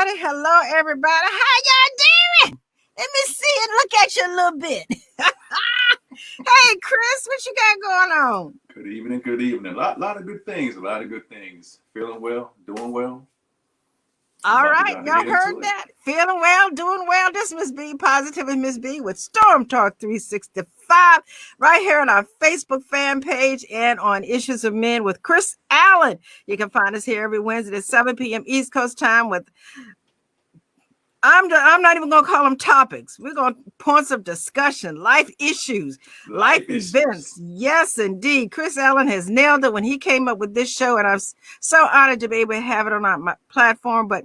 Hello, everybody. How y'all doing? Let me see and look at you a little bit. Hey, Chris, what you got going on? Good evening. Good evening. Lot of good things. A lot of good things. Feeling well. Doing well. All About to right, go to y'all get heard into it. that? Feeling well, doing well. This Miss B, Positive and Miss B with Storm Talk 365, right here on our Facebook fan page and on Issues of Men with Chris Allen. You can find us here every Wednesday at 7 p.m. East Coast time with I'm not even going to call them topics. We're going to points of discussion, life issues, life Life events. issues. Yes, indeed. Chris Allen has nailed it when he came up with this show, and I'm so honored to be able to have it on my platform. But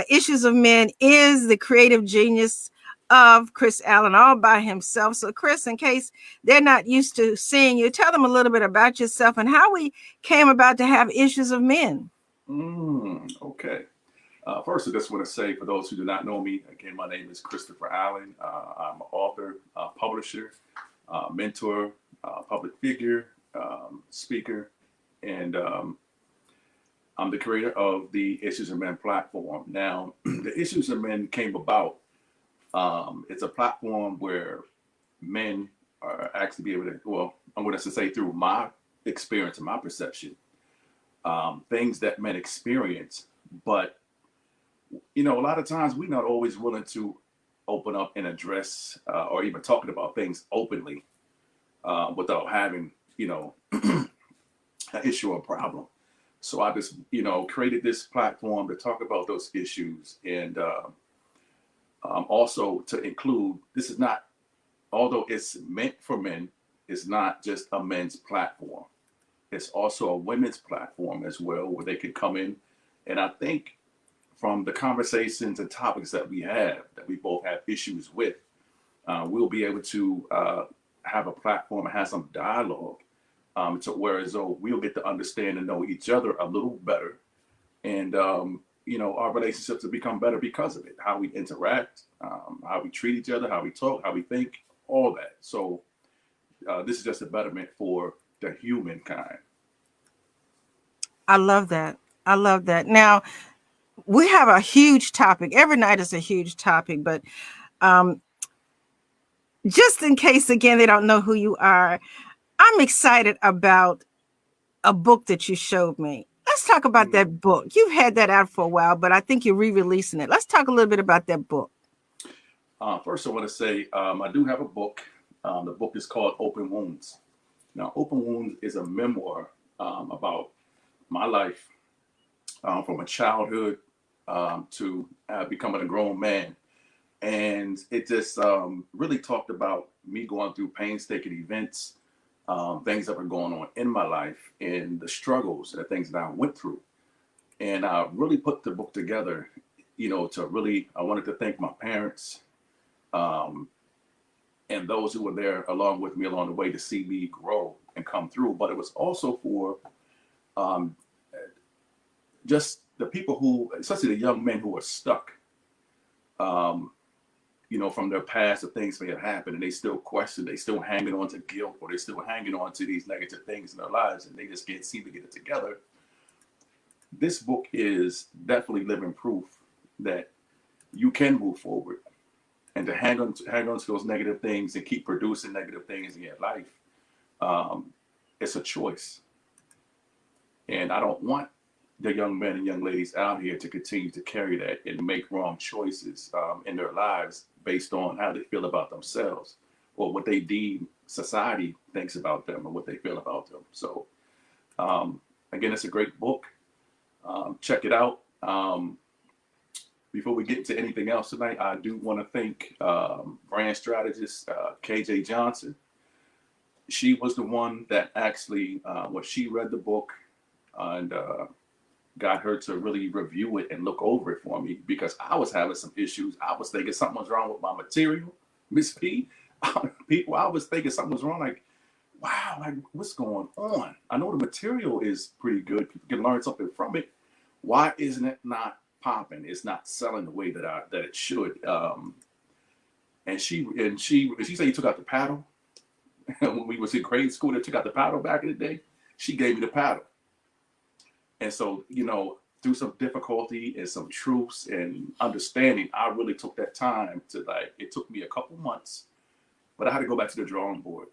Issues of Men is the creative genius of Chris Allen all by himself. So, Chris, in case they're not used to seeing you, tell them a little bit about yourself and how we came about to have Issues of Men. Okay. First, I just want to say, for those who do not know me, again, my name is Christopher Allen. I'm an author, publisher, mentor, public figure, speaker, and I'm the creator of the Issues of Men platform. Now, the Issues of Men came about. It's a platform where men are actually be able to, well, I'm going to say through my experience and my perception, things that men experience, but a lot of times we're not always willing to open up and address or even talking about things openly without having, an issue or problem. So I just, created this platform to talk about those issues and also to include, this is not, although it's meant for men, it's not just a men's platform. It's also a women's platform as well, where they can come in. And I think from the conversations and topics that we both have issues with, we'll be able to have a platform and have some dialogue to where as though we'll get to understand and know each other a little better. And, our relationships will become better because of it, how we interact, how we treat each other, how we talk, how we think, all that. So this is just a betterment for the humankind. I love that. I love that. Now, we have a huge topic. Every night is a huge topic, but um, just in case, again, they don't know who you are, I'm excited about a book that you showed me. Let's talk about Mm. that book. You've had that out for a while, but I think you're re-releasing it. Let's talk a little bit about that book. First, I want to say I do have a book. The book is called Open Wounds. Now, Open Wounds is a memoir about my life from a childhood to becoming a grown man. And it just really talked about me going through painstaking events, things that were going on in my life, and the struggles and the things that I went through. And I really put the book together, to really, I wanted to thank my parents um, and those who were there along with me along the way to see me grow and come through. But it was also for um, just the people who, especially the young men who were stuck, um, from their past, of things may have happened, and they still question, they still hanging on to guilt, or they still hanging on to these negative things in their lives, and they just can't seem to get it together. This book is definitely living proof that you can move forward and to hang on to those negative things and keep producing negative things in your life. Um, it's a choice, and I don't want the young men and young ladies out here to continue to carry that and make wrong choices in their lives based on how they feel about themselves or what they deem society thinks about them or what they feel about them. So, again, it's a great book. Check it out. Before we get into anything else tonight, I do want to thank brand strategist KJ Johnson. She was the one that actually, when she read the book and got her to really review it and look over it for me because I was having some issues. I was thinking something was wrong with my material, Miss P. People, I was thinking something was wrong. Like, wow, like what's going on? I know the material is pretty good. People can learn something from it. Why isn't it not popping? It's not selling the way that it should. And she said you took out the paddle when we was in grade school. They took out the paddle back in the day. She gave me the paddle, and so through some difficulty and some truths and understanding, I really took that time to it took me a couple months, but I had to go back to the drawing board.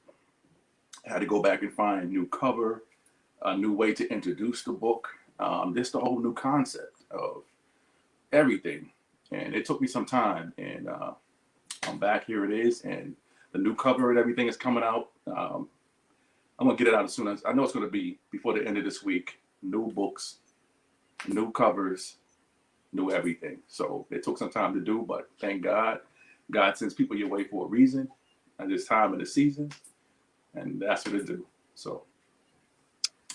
I had to go back and find a new cover, a new way to introduce the book, just a whole new concept of everything. And it took me some time, and I'm back. Here it is, and the new cover and everything is coming out. I'm gonna get it out as soon as I know it's gonna be before the end of this week. New books, new covers, new everything. So it took some time to do, but thank God, God sends people your way for a reason at this time of the season, and that's what it do. So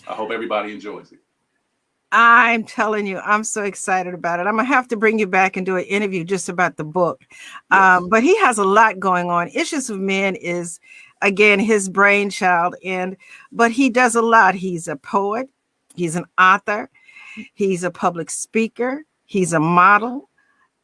I hope everybody enjoys it. I'm telling you, I'm so excited about it. I'm gonna have to bring you back and do an interview just about the book. Yes, But he has a lot going on. Issues of Men is again his brainchild, but he does a lot. He's a poet, he's an author, he's a public speaker, he's a model.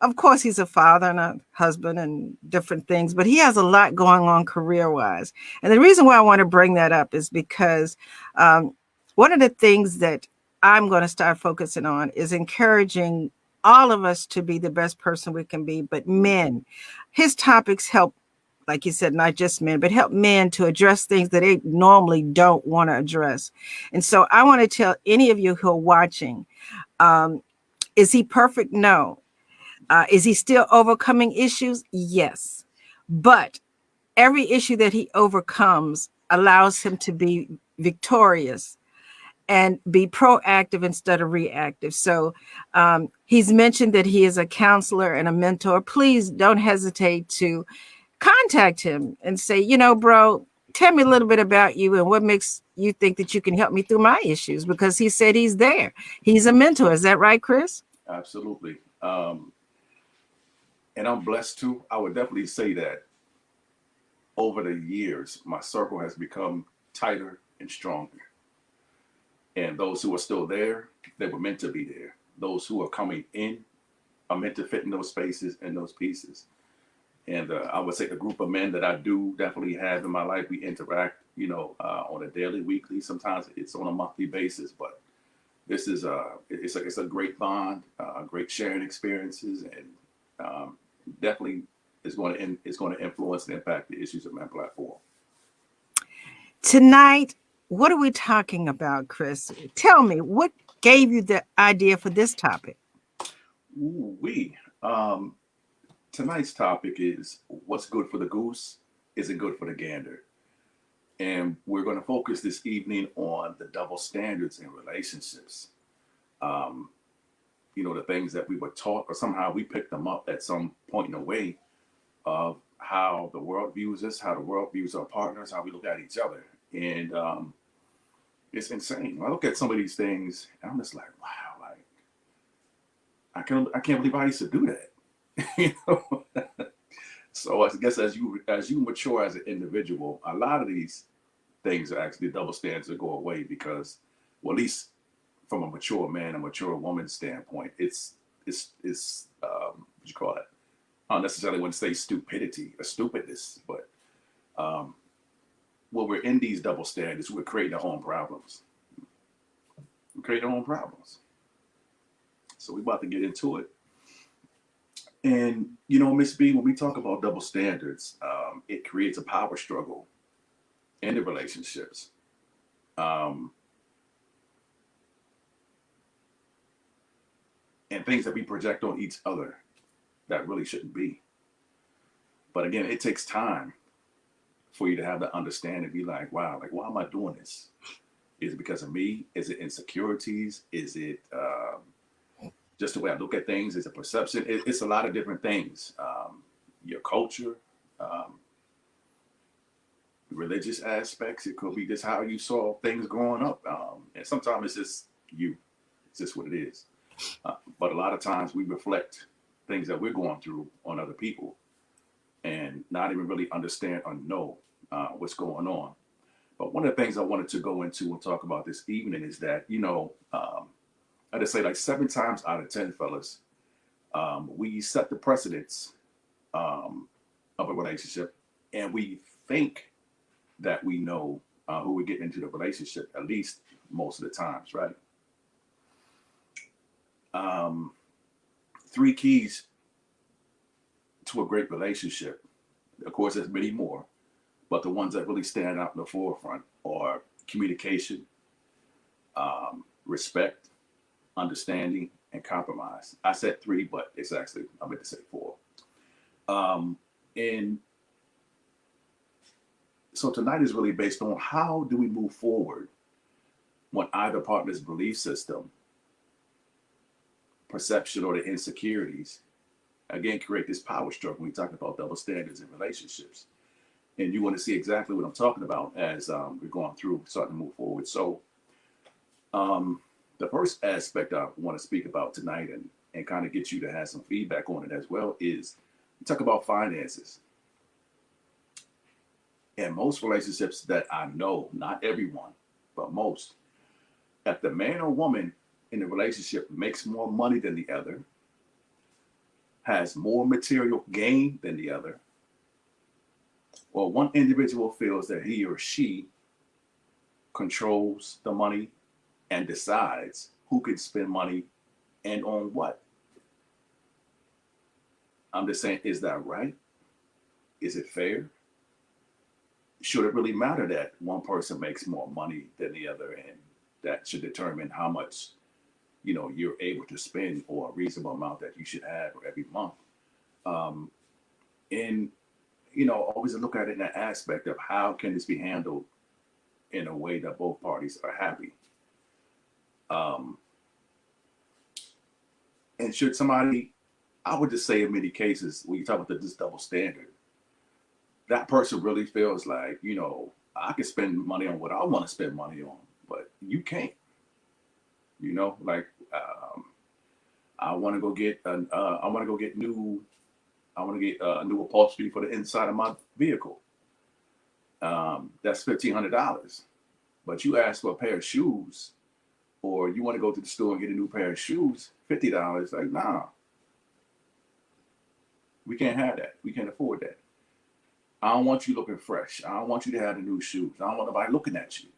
Of course, he's a father and a husband and different things, but he has a lot going on career-wise. And the reason why I want to bring that up is because um, one of the things that I'm going to start focusing on is encouraging all of us to be the best person we can be, but men. His topics help, like you said, not just men, but help men to address things that they normally don't want to address. And so I want to tell any of you who are watching, um, is he perfect? No. Is he still overcoming issues? Yes. But every issue that he overcomes allows him to be victorious and be proactive instead of reactive. So he's mentioned that he is a counselor and a mentor. Please don't hesitate to contact him and say, bro, tell me a little bit about you and what makes you think that you can help me through my issues, because he said he's there. He's a mentor. Is that right, Chris? absolutely. And I'm blessed too. I would definitely say that over the years, my circle has become tighter and stronger. And those who are still there, they were meant to be there. Those who are coming in are meant to fit in those spaces and those pieces. And I would say the group of men that I do definitely have in my life, we interact, on a daily, weekly. Sometimes it's on a monthly basis, but this is it's a great bond, great sharing experiences, and definitely is going to influence and impact the Issues of Men platform. Tonight, what are we talking about, Chris? Tell me, what gave you the idea for this topic? Ooh, um, tonight's topic is what's good for the goose isn't good for the gander. And we're going to focus this evening on the double standards in relationships. Um, the things that we were taught, or somehow we picked them up at some point in a way of how the world views us, how the world views our partners, how we look at each other. And it's insane. When I look at some of these things, and I'm just like, wow, like I can't believe I used to do that. you know? So I guess as you mature as an individual, a lot of these things are actually double standards that go away because, well, at least from a mature man, a mature woman standpoint, it's what you call it. I don't necessarily want to say stupidity or stupidness, but um, when we're in these double standards, we're creating our own problems. We create our own problems. So we're about to get into it. And Miss B, when we talk about double standards, it creates a power struggle in the relationships. Um, and things that we project on each other that really shouldn't be. But again, it takes time for you to have the understanding, be like, wow, like, why am I doing this? Is it because of me? Is it insecurities? Is it just the way I look at things? Is it perception? It's a lot of different things. Your culture, um, religious aspects. It could be just how you saw things growing up. And sometimes it's just you. It's just what it is. But a lot of times we reflect things that we're going through on other people and not even really understand or know what's going on. But one of the things I wanted to go into and talk about this evening is that, I just say like 7 times out of 10, fellas, we set the precedence of a relationship and we think that we know who we're getting into the relationship, at least most of the times, right? Um, 3 keys to a great relationship. Of course, there's many more, but the ones that really stand out in the forefront are communication, respect, understanding, and compromise. I said 3, but it's actually, I meant to say 4. Um, and so tonight is really based on how do we move forward when either partner's belief system, perception, or the insecurities, again, create this power struggle. We talk about double standards in relationships. And you want to see exactly what I'm talking about as we're going through, starting to move forward. So the first aspect I want to speak about tonight and kind of get you to have some feedback on it as well is we talk about finances. And most relationships that I know, not everyone, but most, if the man or woman in the relationship makes more money than the other, has more material gain than the other, or one individual feels that he or she controls the money and decides who can spend money and on what. I'm just saying, is that right? Is it fair? Should it really matter that one person makes more money than the other and that should determine how much you're able to spend or a reasonable amount that you should have every month? And always look at it in that aspect of how can this be handled in a way that both parties are happy. And should somebody, I would just say in many cases, when you talk about this double standard, that person really feels like, I can spend money on what I want to spend money on, but you can't. Like I want to go get new upholstery for the inside of my vehicle. That's $1,500. But you ask for a pair of shoes, or you want to go to the store and get a new pair of shoes, $50. Like, nah, we can't have that. We can't afford that. I don't want you looking fresh. I don't want you to have the new shoes. I don't want nobody looking at you.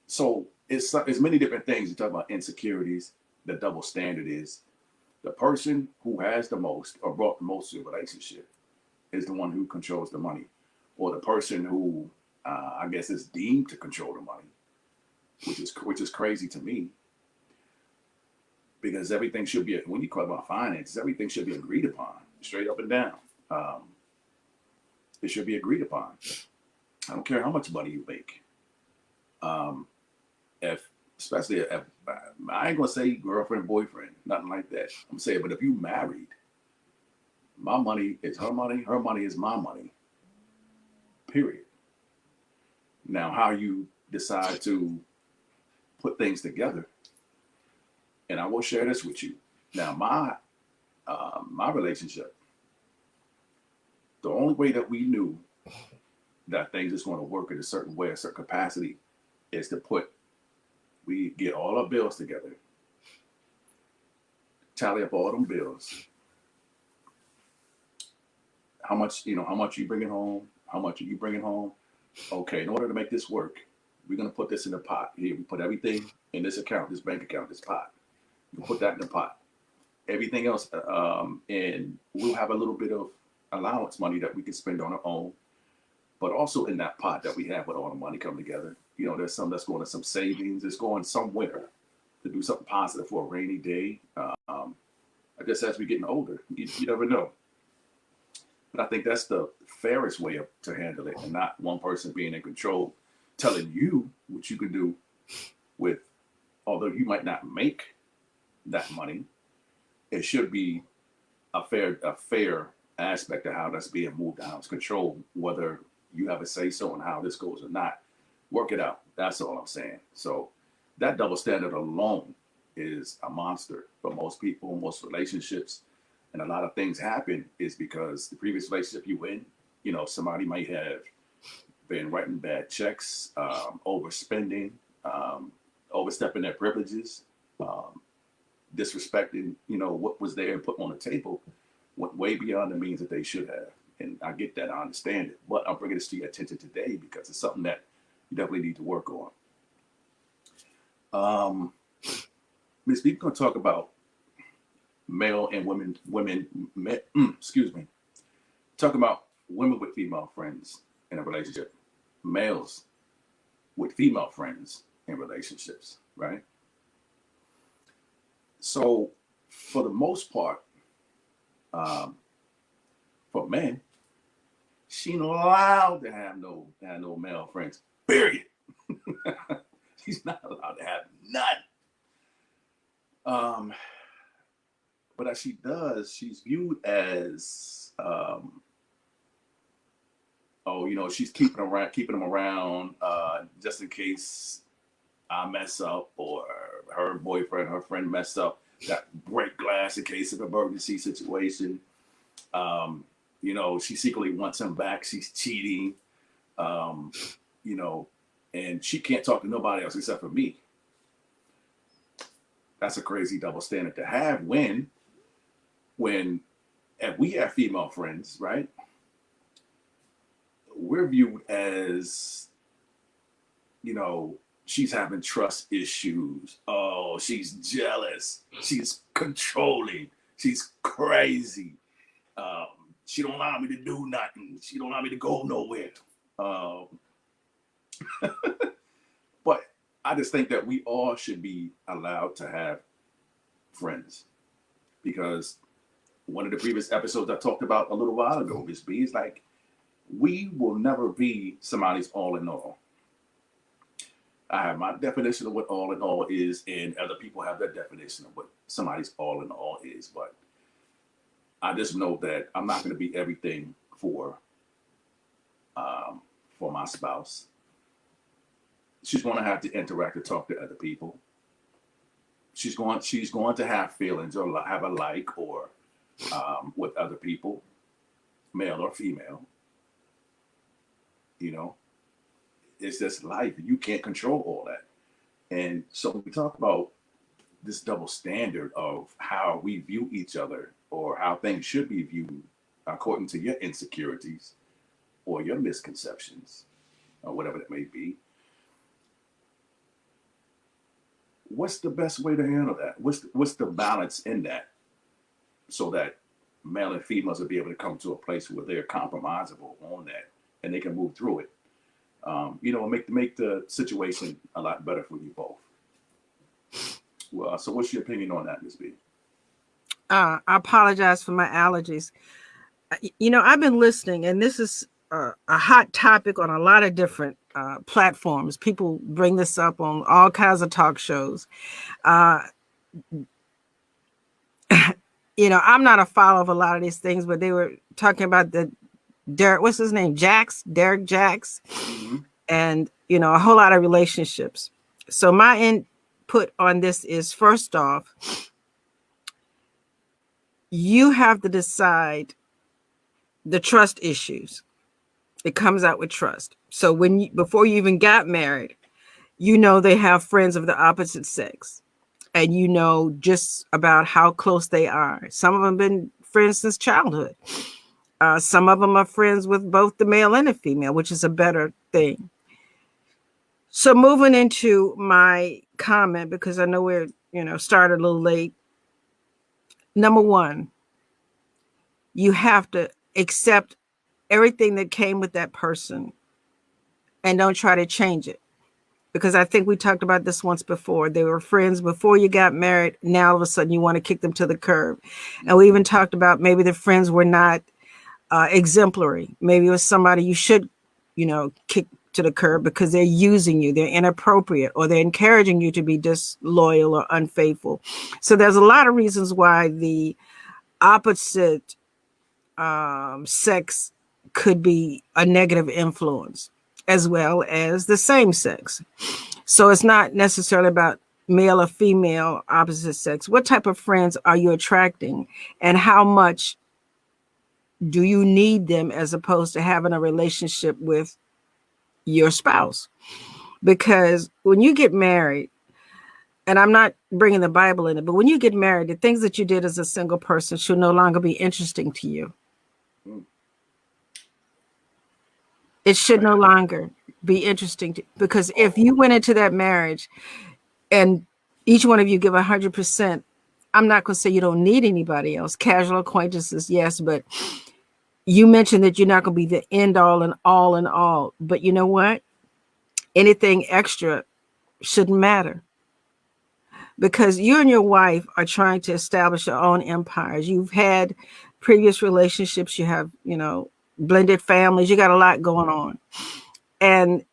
So it's many different things. You talk about insecurities. The double standard is the person who has the most or brought the most to the relationship is the one who controls the money, or the person who I guess is deemed to control the money, which is crazy to me, because everything should be, when you talk about finances, everything should be agreed upon, straight up and down. It should be agreed upon. I don't care how much money you make. Especially if I ain't gonna say girlfriend, boyfriend, nothing like that. I'm saying, but if you married, my money is her money is my money. Period. Now, how you decide to put things together, and I will share this with you. Now, my relationship, the only way that we knew that things is going to work in a certain way, a certain capacity, is to we get all our bills together, tally up all them bills, how much you bringing home, how much are you bringing home. Okay, in order to make this work, we're going to put this in a pot. Here, we put everything in this account, this bank account, this pot. You put that in the pot. Everything else, and we'll have a little bit of allowance money that we can spend on our own. But also in that pot that we have with all the money coming together, there's some that's going to some savings. It's going somewhere to do something positive for a rainy day. I guess as we're getting older, you never know. But I think that's the fairest way to handle it, and not one person being in control, telling you what you can do with, although you might not make that money, it should be a fair aspect of how that's being moved out of control, whether you have a say so on how this goes or not. Work it out. That's all I'm saying. So that double standard alone is a monster for most people, most relationships. And a lot of things happen is because the previous relationship you in, somebody might have been writing bad checks, overspending, overstepping their privileges, disrespecting, what was there and put on the table, went way beyond the means that they should have. And I get that, I understand it. But I'm bringing this to your attention today because it's something that you definitely need to work on. Ms. B, we're going to talk about male and excuse me, talking about women with female friends in a relationship, males with female friends in relationships, right? So, for the most part, for men, she ain't allowed to have no male friends. Period. She's not allowed to have none. But as she does, she's viewed as, she's keeping them around, just in case I mess up or her boyfriend, her friend mess up. That break glass in case of emergency situation. She secretly wants him back. She's cheating. You know, and she can't talk to nobody else except for me. That's a crazy double standard to have when if we have female friends, right? We're viewed as, she's having trust issues. Oh, she's jealous. She's controlling. She's crazy. She don't allow me to do nothing. She don't allow me to go nowhere. But I just think that we all should be allowed to have friends, because one of the previous episodes I talked about a little while ago, Miss B, is like, we will never be somebody's all in all. I have my definition of what all in all is, and other people have their definition of what somebody's all in all is. But I just know that I'm not going to be everything for my spouse. She's going to have to interact and talk to other people. She's going to have feelings or have a like or with other people, male or female. It's just life. You can't control all that. And so we talk about this double standard of how we view each other, or how things should be viewed according to your insecurities or your misconceptions or whatever that may be. What's the best way to handle that? What's the balance in that, so that male and females will be able to come to a place where they're compromisable on that and they can move through it. Make the situation a lot better for you both. Well, so what's your opinion on that, Ms. B? I apologize for my allergies. I've been listening, and this is a hot topic on a lot of different platforms. People bring this up on all kinds of talk shows. I'm not a follower of a lot of these things, but they were talking about the Derek, what's his name? Derek Jacks, mm-hmm. and, a whole lot of relationships. So my input on this is, first off, you have to decide the trust issues. It comes out with trust. So before you even got married, they have friends of the opposite sex, and just about how close they are. Some of them have been friends since childhood. Some of them are friends with both the male and the female, which is a better thing. So moving into my comment, because I know we're, started a little late. Number one, you have to accept everything that came with that person and don't try to change it. Because I think we talked about this once before. They were friends before you got married. Now all of a sudden you want to kick them to the curb. And we even talked about maybe the friends were not exemplary. Maybe it was somebody you should, kick to the curb because they're using you, they're inappropriate, or they're encouraging you to be disloyal or unfaithful. So there's a lot of reasons why the opposite sex could be a negative influence, as well as the same sex. So it's not necessarily about male or female, opposite sex. What type of friends are you attracting, and how much do you need them, as opposed to having a relationship with your spouse? Because when you get married, and I'm not bringing the Bible in it, but when you get married, the things that you did as a single person should no longer be interesting to you. It should no longer be interesting because if you went into that marriage and each one of you give 100% I'm not going to say you don't need anybody else. Casual acquaintances, yes, but you mentioned that you're not going to be the end all and all and all. But you know what? Anything extra shouldn't matter, because you and your wife are trying to establish your own empires. You've had previous relationships, you have, blended families, you got a lot going on. And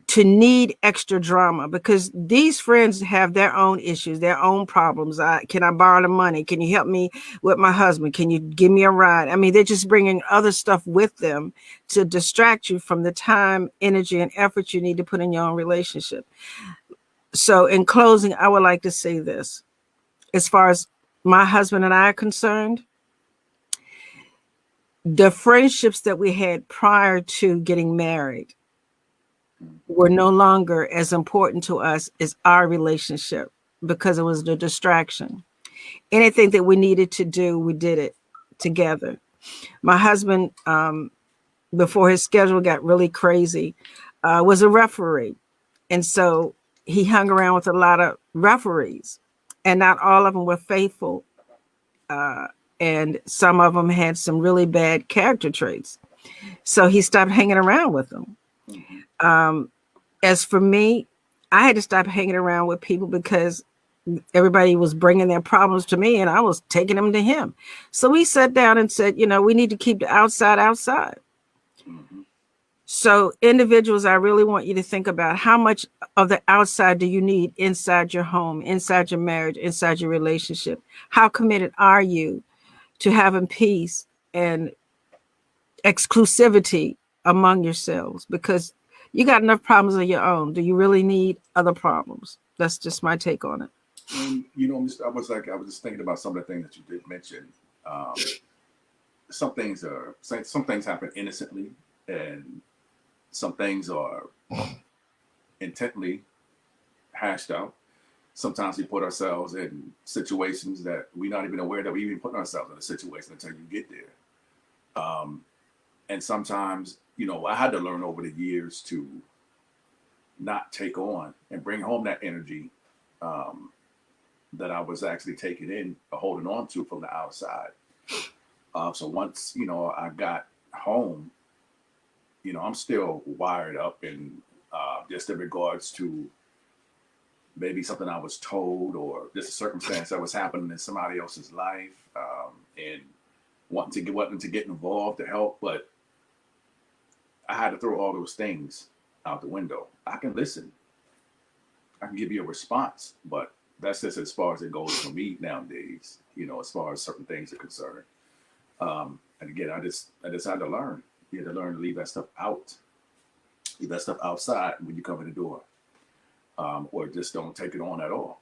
to need extra drama, because these friends have their own issues, their own problems. Can I borrow the money? Can you help me with my husband? Can you give me a ride? I mean, they're just bringing other stuff with them to distract you from the time, energy, and effort you need to put in your own relationship. So in closing, I would like to say this. As far as my husband and I are concerned, the friendships that we had prior to getting married were no longer as important to us as our relationship, because it was the distraction. Anything that we needed to do, we did it together. My husband, before his schedule got really crazy, was a referee. And so he hung around with a lot of referees, and not all of them were faithful. And some of them had some really bad character traits. So he stopped hanging around with them. As for me, I had to stop hanging around with people because everybody was bringing their problems to me and I was taking them to him. So we sat down and said, we need to keep the outside outside. Mm-hmm. So individuals, I really want you to think about how much of the outside do you need inside your home, inside your marriage, inside your relationship? How committed are you to having peace and exclusivity among yourselves? Because you got enough problems of your own. Do you really need other problems? That's just my take on it. And I was just thinking about some of the things that you did mention. Um, some things happen innocently, and some things are intently hashed out. Sometimes we put ourselves in situations that we're not even aware that we even put ourselves in a situation until you get there. And sometimes, I had to learn over the years to not take on and bring home that energy um, that I was actually taking in, or holding on to from the outside. So once, I got home, I'm still wired up in just in regards to maybe something I was told, or just a circumstance that was happening in somebody else's life, and wanting to get involved to help. But I had to throw all those things out the window. I can listen, I can give you a response, but that's just as far as it goes for me nowadays. As far as certain things are concerned. And again, I just had to learn. You had to learn to leave that stuff out, leave that stuff outside when you come in the door, or just don't take it on at all.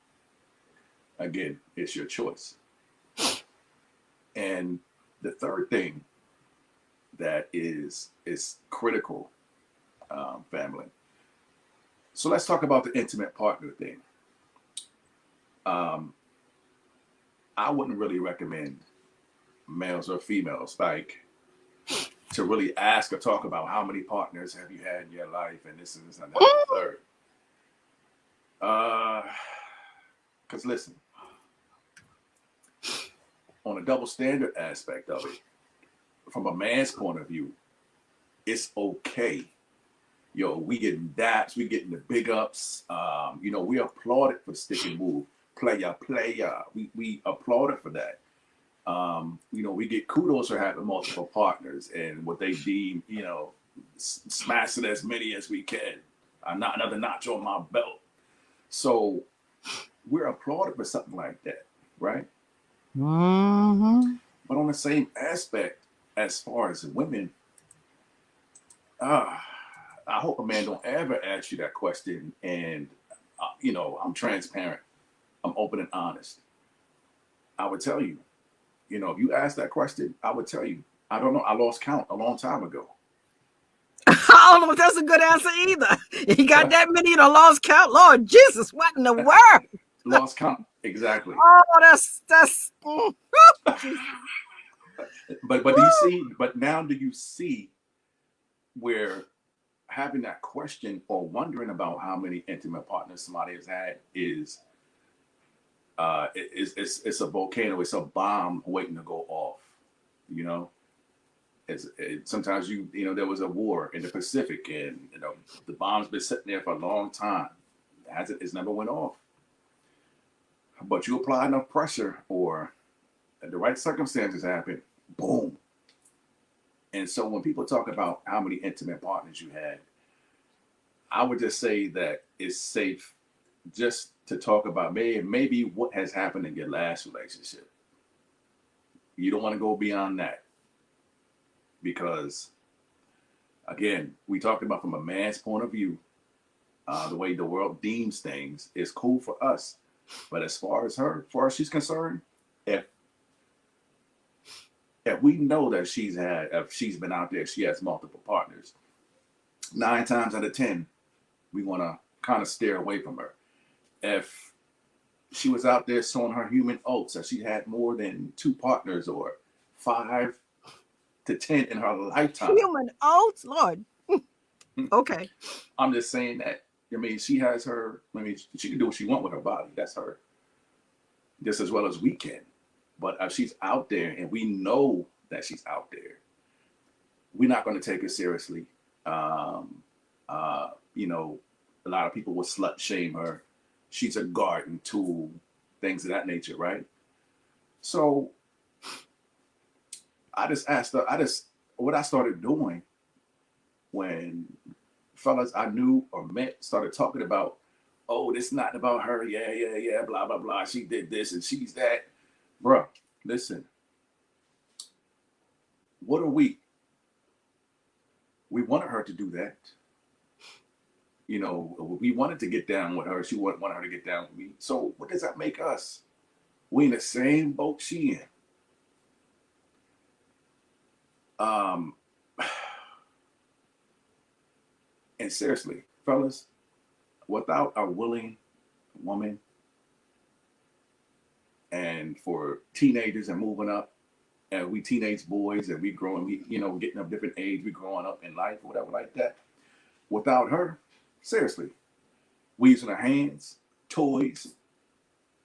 Again, it's your choice. And the third thing that is critical, family. So let's talk about the intimate partner thing. Um, I wouldn't really recommend males or females to really ask or talk about how many partners have you had in your life, and this and this and that and the third. Because listen, on a double standard aspect of it, from a man's point of view, it's okay. We getting daps, we getting the big ups. We applauded for the stick and move, player. We applauded for that. We get kudos for having multiple partners and what they deem, smashing as many as we can. Not another notch on my belt. So we're applauded for something like that, right? Mm-hmm. But on the same aspect, as far as women, I hope a man don't ever ask you that question. And I'm transparent, I'm open and honest. I would tell you, if you ask that question, I would tell you, I don't know. I lost count a long time ago. I don't know if that's a good answer either. You got that many in a lost count? Lord Jesus, what in the world? Lost count, exactly. Oh, that's. But do you see? But now do you see where having that question or wondering about how many intimate partners somebody has had is it's a volcano. It's a bomb waiting to go off. You know, sometimes there was a war in the Pacific, and the bomb's been sitting there for a long time. It's never went off. But you apply enough pressure, or the right circumstances happen, boom. And so when people talk about how many intimate partners you had, I would just say that it's safe just to talk about maybe what has happened in your last relationship. You don't want to go beyond that because, again, we talked about from a man's point of view, the way the world deems things is cool for us. But as far as she's concerned, if we know that if she's been out there, she has multiple partners, 9 times out of 10, we want to kind of steer away from her. If she was out there showing her human oats that she had more than 2 partners or 5 to 10 in her lifetime. Human oats, Lord. Okay. I'm just saying that. She has her. She can do what she wants with her body. That's her. Just as well as we can. But if she's out there and we know that she's out there, we're not going to take her seriously. A lot of people will slut shame her. She's a garden tool, things of that nature, right? So I just asked her, what I started doing when fellas I knew or met started talking about, oh, this is not about her, yeah, blah, blah, blah. She did this and she's that. Bruh, listen. What are we? We wanted her to do that. We wanted to get down with her. She wanted her to get down with me. So what does that make us? We in the same boat she in. And seriously, fellas, without a willing woman, and for teenagers and moving up, and we teenage boys and we growing, getting up different age, we growing up in life, whatever like that. Without her, seriously, we using our hands, toys.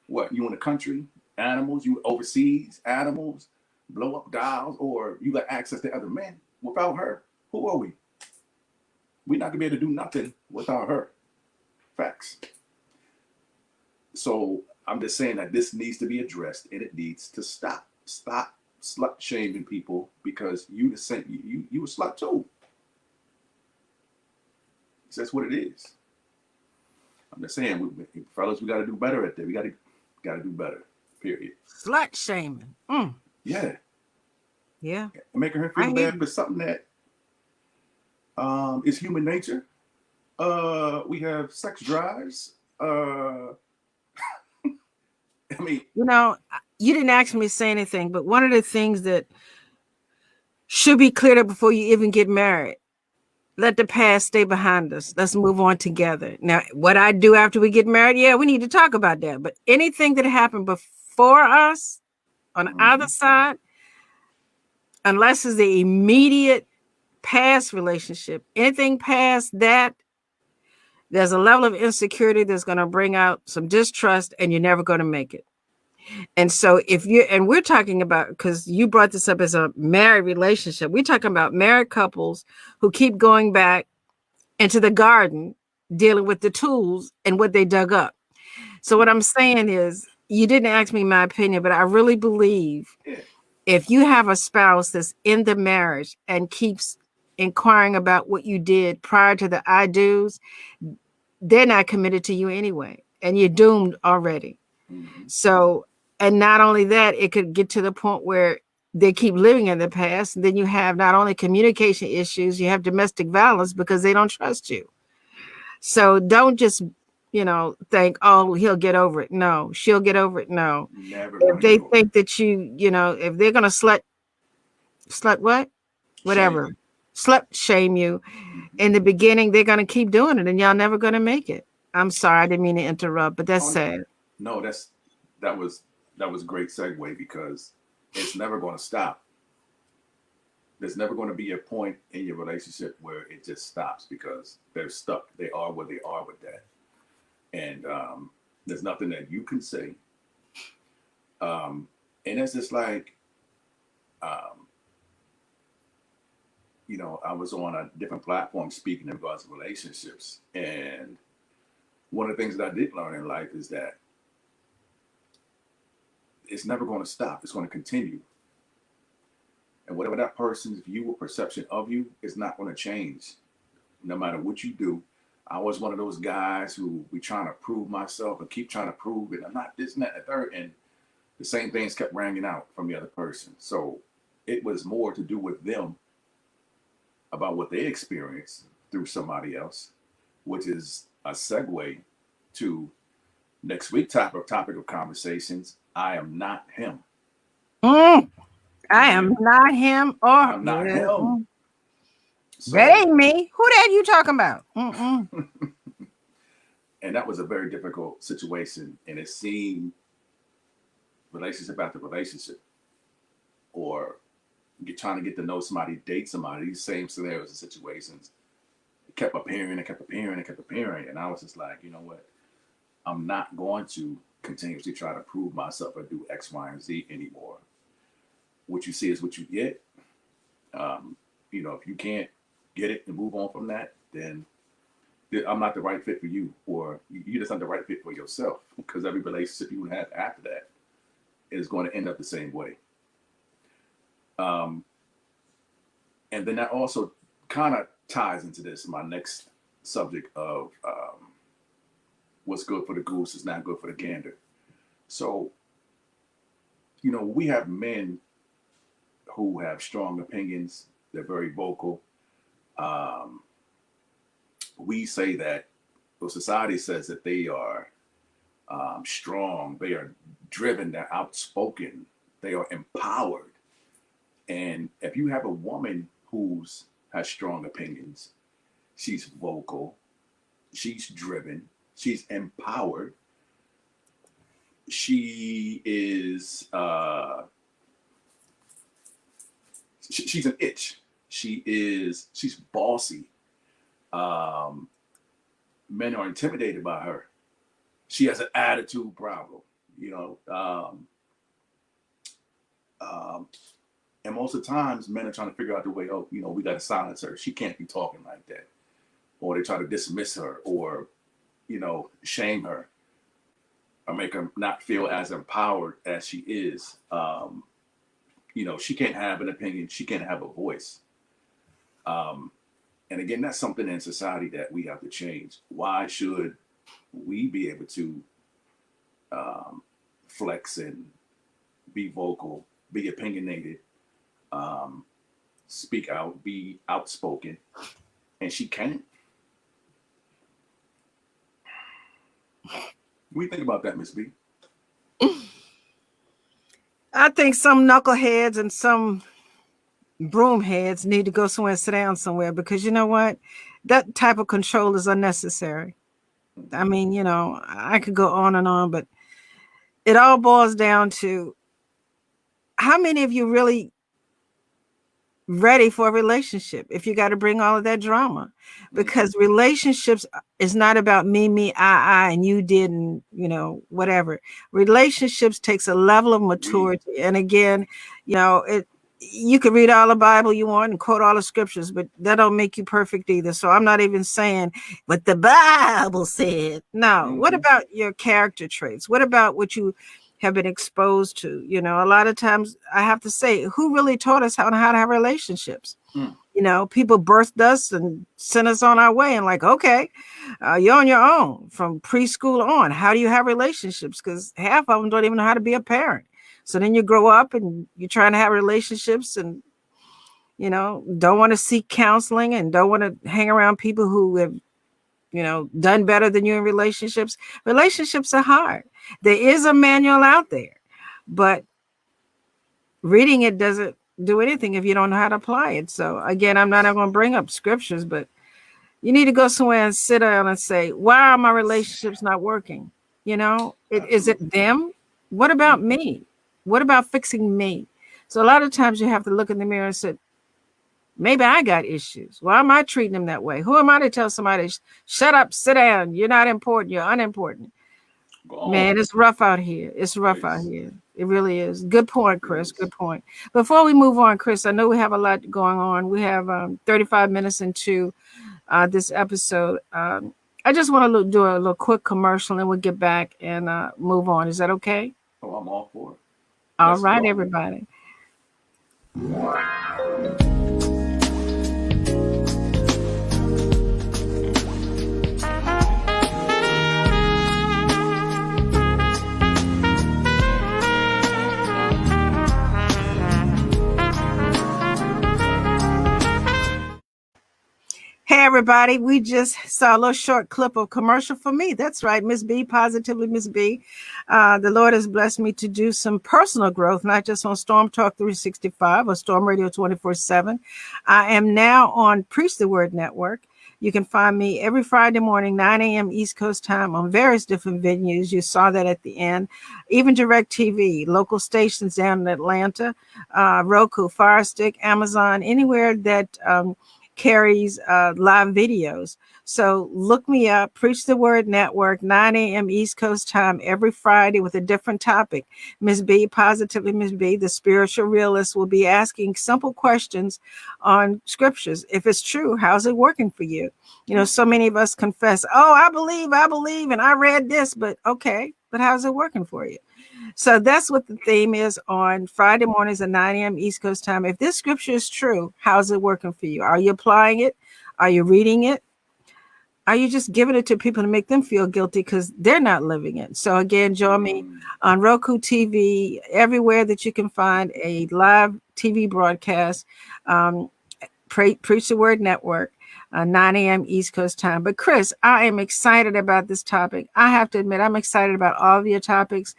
What, you in the country, animals, you overseas, animals, blow up dolls, or you got access to other men. Without her, who are we? We're not gonna be able to do nothing without her. Facts. So I'm just saying that this needs to be addressed and it needs to stop. Stop slut shaming people because you a slut too. So that's what it is. I'm just saying, fellas, we got to do better at that. We got to do better. Period. Slut shaming. Yeah. Yeah. Making her feel bad for something that is human nature. We have sex drives. You didn't ask me to say anything, but one of the things that should be cleared up before you even get married. Let the past stay behind us. Let's move on together. Now, what I do after we get married, yeah, we need to talk about that. But anything that happened before us on either side, unless it's the immediate past relationship, anything past that, there's a level of insecurity that's going to bring out some distrust and you're never going to make it. And so we're talking about, because you brought this up as a married relationship, we're talking about married couples who keep going back into the garden, dealing with the tools and what they dug up. So what I'm saying is, you didn't ask me my opinion, but I really believe if you have a spouse that's in the marriage and keeps inquiring about what you did prior to the I do's, they're not committed to you anyway, and you're doomed already. So, and not only that, it could get to the point where they keep living in the past. And then you have not only communication issues, you have domestic violence because they don't trust you. So don't just, think, oh, he'll get over it. No, she'll get over it. No. Never. If they think that if they're going to slut what? Whatever. Slut shame you in the beginning, they're going to keep doing it and y'all never going to make it. I'm sorry. I didn't mean to interrupt, but that's sad. No, that was a great segue because it's never going to stop. There's never going to be a point in your relationship where it just stops because they're stuck. They are where they are with that. And there's nothing that you can say And it's just like, um, you know, I was on a different platform speaking in regards to relationships. And one of the things that I did learn in life is that it's never going to stop. It's going to continue. And whatever that person's view or perception of you is not going to change no matter what you do. I was one of those guys who be trying to prove myself and keep trying to prove it. I'm not this and that and the third. And the same things kept ringing out from the other person. So it was more to do with them about what they experienced through somebody else, which is a segue to next week topic of conversations. I am not him. I Okay? am not him or I'm not him. that So, ain't me. Who that you talking about? and that was a very difficult situation. And it seemed relationship after relationship, or you're trying to get to know somebody, date somebody, these same scenarios and situations, it kept appearing and kept appearing and kept appearing. And I was just like, you know what? I'm not going to continuously try to prove myself or do X, Y, and Z anymore. What you see is what you get. You know, if you can't get it and move on from that, then I'm not the right fit for you, or you're just not the right fit for yourself. Because every relationship you have after that is going to end up the same way. Um, and then that also kind of ties into this, my next subject of what's good for the goose is not good for the gander. So, you know, we have men who have strong opinions. They're very vocal. Um, we say that, well, society says that they are strong, they are driven, they're outspoken, they are empowered. And if you have a woman who's has strong opinions, she's vocal, she's driven, she's empowered, she is she's an itch. She's bossy. Um, Men are intimidated by her. She has an attitude problem, you know. Um, and most of the times, men are trying to figure out the way. Oh, you know, we got to silence her. She can't be talking like that. Or they try to dismiss her, or you know, shame her, or make her not feel as empowered as she is. You know, she can't have an opinion. She can't have a voice. Um, and again, that's something in society that we have to change. Why should we be able to um, flex and be vocal, be opinionated, um, speak out, be outspoken, and she can't? What do you think about that, Miss B? I think some knuckleheads and some broomheads need to go somewhere and sit down somewhere, because you know what? That type of control is unnecessary. Mm-hmm. I mean, you know, I could go on and on, but it all boils down to how many of you really ready for a relationship if you got to bring all of that drama? Because relationships is not about me, I, and you didn't, you know, whatever. Relationships takes a level of maturity. And again, you know, you can read all the Bible you want and quote all the scriptures, but that don't make you perfect either. So I'm not even saying what the Bible said. No. What about your character traits? What about what you have been exposed to? You know, a lot of times I have to say, who really taught us how to have relationships? You know, people birthed us and sent us on our way, and like, okay, you're on your own from preschool on. How do you have relationships? Because half of them don't even know how to be a parent. So then you grow up and you're trying to have relationships, and you know, don't want to seek counseling and don't want to hang around people who have, you know, done better than you in relationships. Relationships are hard. There is a manual out there, but reading it doesn't do anything if you don't know how to apply it. So again, I'm not going to bring up scriptures, but you need to go somewhere and sit down and say, why are my relationships not working? You know, is it them? What about me? What about fixing me? So a lot of times you have to look in the mirror and say, maybe I got issues. Why am I treating them that way? Who am I to tell somebody, shut up, sit down, you're not important, you're unimportant? Man, it's rough out here. It's rough out Please. here. It really is. Good point, It Chris. Good is. point. Before we move on, Chris, I know we have a lot going on. We have 35 minutes into this episode. I just want to do a little quick commercial and we'll get back and move on. Is that okay? Oh, I'm all for it. All Let's right, go. everybody. Hey, everybody. We just saw a little short clip of commercial for me. That's right, Miss B, positively Miss B. The Lord has blessed me to do some personal growth, not just on Storm Talk 365 or Storm Radio 24/7. I am now on Preach the Word Network. You can find me every Friday morning, 9 a.m. East Coast time on various different venues. You saw that at the end. Even Direct TV, local stations down in Atlanta, Roku, Fire Stick, Amazon, anywhere that carries live videos. So look me up, Preach the Word Network, 9 a.m. East Coast time every Friday with a different topic. Miss B, positively Miss B, the spiritual realist, will be asking simple questions on scriptures. If it's true, how's it working for you? You know, so many of us confess, oh, I believe, and I read this, but okay, but how's it working for you? So that's what the theme is on Friday mornings at 9 a.m. East Coast time. If this scripture is true, how's it working for you? Are you applying it? Are you reading it? Are you just giving it to people to make them feel guilty because they're not living it? So again, join me on Roku TV, everywhere that you can find a live TV broadcast. Preach the Word Network, 9 a.m. East Coast time. But Chris, I am excited about this topic. I have to admit, I'm excited about all of your topics.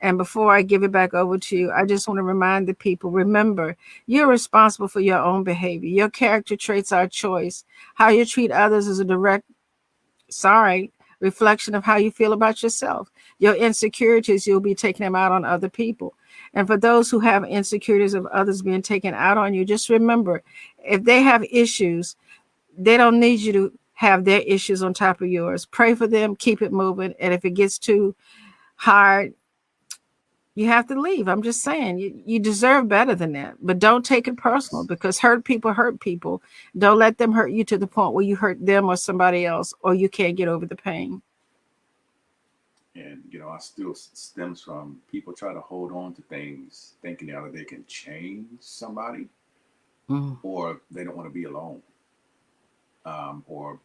And before I give it back over to you, I just want to remind the people, remember, you're responsible for your own behavior. Your character traits are a choice. How you treat others is a direct reflection of how you feel about yourself. Your insecurities, you'll be taking them out on other people. And for those who have insecurities of others being taken out on you, just remember, if they have issues, they don't need you to have their issues on top of yours. Pray for them, keep it moving. And if it gets too hard, you have to leave. I'm just saying, you deserve better than that. But don't take it personal, because hurt people hurt people. Don't let them hurt you to the point where you hurt them or somebody else, or you can't get over the pain. And, you know, I still stems from people try to hold on to things thinking either they can change somebody or they don't want to be alone, or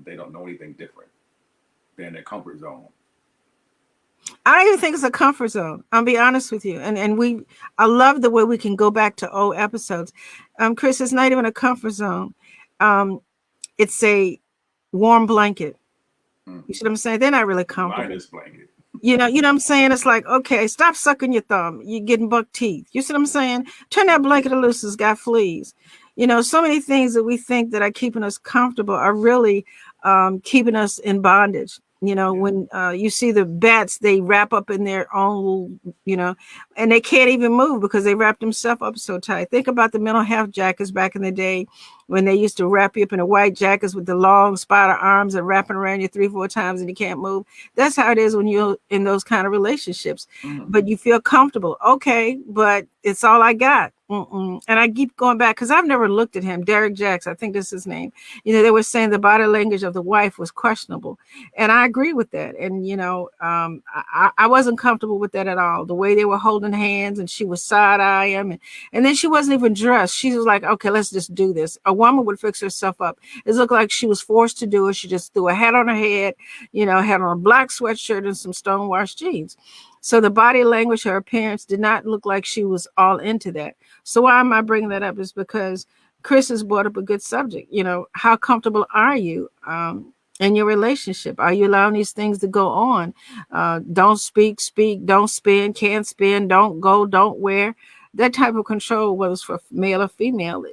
they don't know anything different. They're in their comfort zone. I don't even think it's a comfort zone. I'll be honest with you. And I love the way we can go back to old episodes. Chris, it's not even a comfort zone. It's a warm blanket. You see what I'm saying? They're not really comfortable. Minus blanket. You know what I'm saying? It's like, okay, stop sucking your thumb. You're getting buck teeth. You see what I'm saying? Turn that blanket loose. It's got fleas. You know, so many things that we think that are keeping us comfortable are really keeping us in bondage. You know, when you see the bats, they wrap up in their own, and they can't even move because they wrap themselves up so tight. Think about the mental health jackets back in the day when they used to wrap you up in a white jackets with the long spider arms and wrapping around you 3-4 times and you can't move. That's how it is when you're in those kind of relationships. But you feel comfortable. Okay, but it's all I got. And I keep going back because I've never looked at him. Derek Jacks, I think that's his name. You know, they were saying the body language of the wife was questionable. And I agree with that. And, I wasn't comfortable with that at all. The way they were holding hands and she was side-eye him. And then she wasn't even dressed. She was like, okay, let's just do this. A woman would fix herself up. It looked like she was forced to do it. She just threw a hat on her head, had on a black sweatshirt and some stonewashed jeans. So the body language, her appearance did not look like she was all into that. So why am I bringing that up is because Chris has brought up a good subject. How comfortable are you in your relationship? Are you allowing these things to go on? Don't speak, don't spend, can't spend, don't go, don't wear. That type of control, whether it's for male or female,